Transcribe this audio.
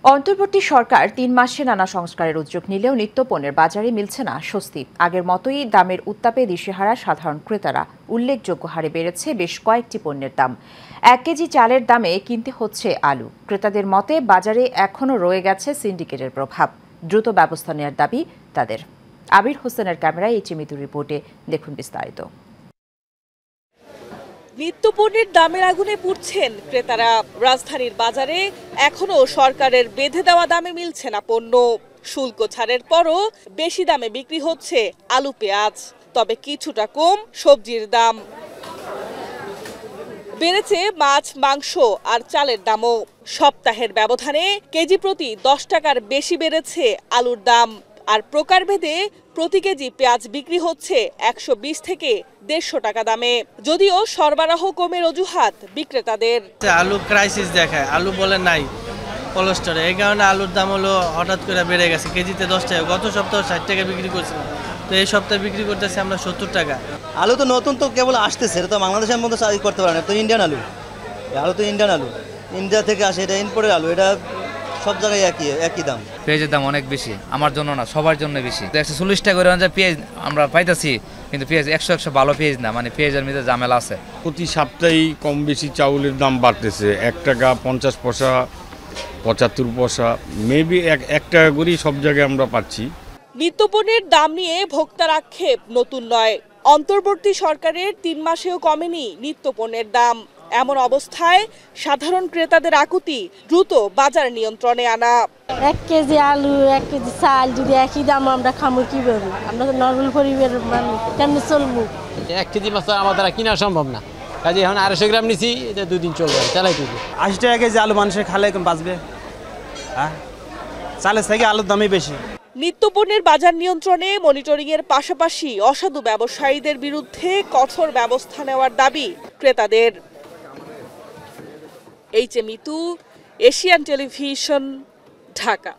অন্তর্বর্তী সরকার ৩ মাসে নানা সংস্কারের উদ্যোগ নিলেও নিত্যপণ্যের বাজারে মিলছে না স্বস্তি। আগের মতোই দামের উত্তাপে দিশেহারা সাধারণ ক্রেতারা। উল্লেখযোগ্য হারে বেড়েছে বেশ কয়েকটি পণ্যের দাম। ১ কেজি চালের দামে কিনতে হচ্ছে আলু। ক্রেতাদের মতে বাজারে এখনও রয়ে গেছে সিন্ডিকেটের প্রভাব। দ্রুত ব্যবস্থা নেওয়ার দাবি তাদের। আবির হোসেনের ক্যামেরায় এইচ মিতুর রিপোর্টে দেখুন বিস্তারিত। নিত্যপণ্যের দামের আগুনে পুড়ছেন ক্রেতারা। রাজধানীর বাজারে এখনো সরকারের বেঁধে দেওয়া দামে মিলছে না পণ্য। শুল্ক ছাড়ের পরও বেশি দামে বিক্রি হচ্ছে আলু পেঁয়াজ, তবে কিছুটা কম সবজির দাম। বেড়েছে মাছ, মাংস আর চালের দামও। সপ্তাহের ব্যবধানে কেজি প্রতি 10 টাকার বেশি বেড়েছে আলুর দাম। আর প্রকারভেদে প্রতি কেজি পেঁয়াজ বিক্রি হচ্ছে 120 থেকে 150 টাকা দামে। যদিও সরবরাহ কমের অজুহাত বিক্রেতাদের। আলু ক্রাইসিস দেখায়, আলু বলে নাই কোলেস্টোরে, এই কারণে আলুর দাম হলো হঠাৎ করে বেড়ে গেছে। কেজিতে 10 টাকা, গত সপ্তাহে 60 টাকা বিক্রি করছিলাম, তো এই সপ্তাহে বিক্রি করতেছি আমরা 70 টাকা। আলু তো নতুন তো কেবল আসতেছে, এটা তো বাংলাদেশের মধ্যে করতে পারে না, তো ইন্ডিয়ান আলু। আলু তো ইন্ডিয়ান আলু, ইন্ডিয়া থেকে আসে, এটা ইম্পোর্টের আলু, এটা সব জায়গায় একই দাম। পেঁয়াজের দাম অনেক বেশি, আমার জন্য না সবার জন্য বেশি। 140 টাকা করে পেঁয়াজ আমরা পাইতেছি, কিন্তু পেঁয়াজ 100 ভালো পেঁয়াজ না, মানে পেঁয়াজের মধ্যে ঝামেলা আছে। প্রতি সপ্তাহেই কম বেশি চাউলের দাম বাড়তেছে। 1 টাকা 50 পয়সা, 75 পয়সা, মেবি 1 টাকা করেই সব জায়গায় আমরা পাচ্ছি। নিত্যপণ্যের দাম নিয়ে ভোক্তার আক্ষেপ নতুন নয়। অন্তর্বর্তী সরকারের 3 মাসেও কমেনি নিত্যপণ্যের দাম। এমন অবস্থায় সাধারণ ক্রেতাদের আকুতি দ্রুত বাজার নিয়ন্ত্রণে আনা। 1 কেজি আলু, 1 কেজি চাল যদি একই দাম আমরা খামু কিভাবে? আমরা তো নরমাল পরিবারের মানুষ, কেমনি চলবো? 1 কেজি মাছ আমার দ্বারা কিনা সম্ভব না, কাজে এখন 250 গ্রাম নিছি, এটা 2 দিন চলবে, চালাই তুই। 80 টাকা কেজি আলু মানুষের খালে বাঁচবে? হ্যাঁ, চালের থেকে আলুর দামই বেশি। নিত্যপণ্যের বাজার নিয়ন্ত্রণে মনিটরিংয়ের পাশাপাশি অসাধু ব্যবসায়ীদের বিরুদ্ধে কঠোর ব্যবস্থা নেওয়ার দাবি ক্রেতাদের। H Mitu, Asian television, Dhaka.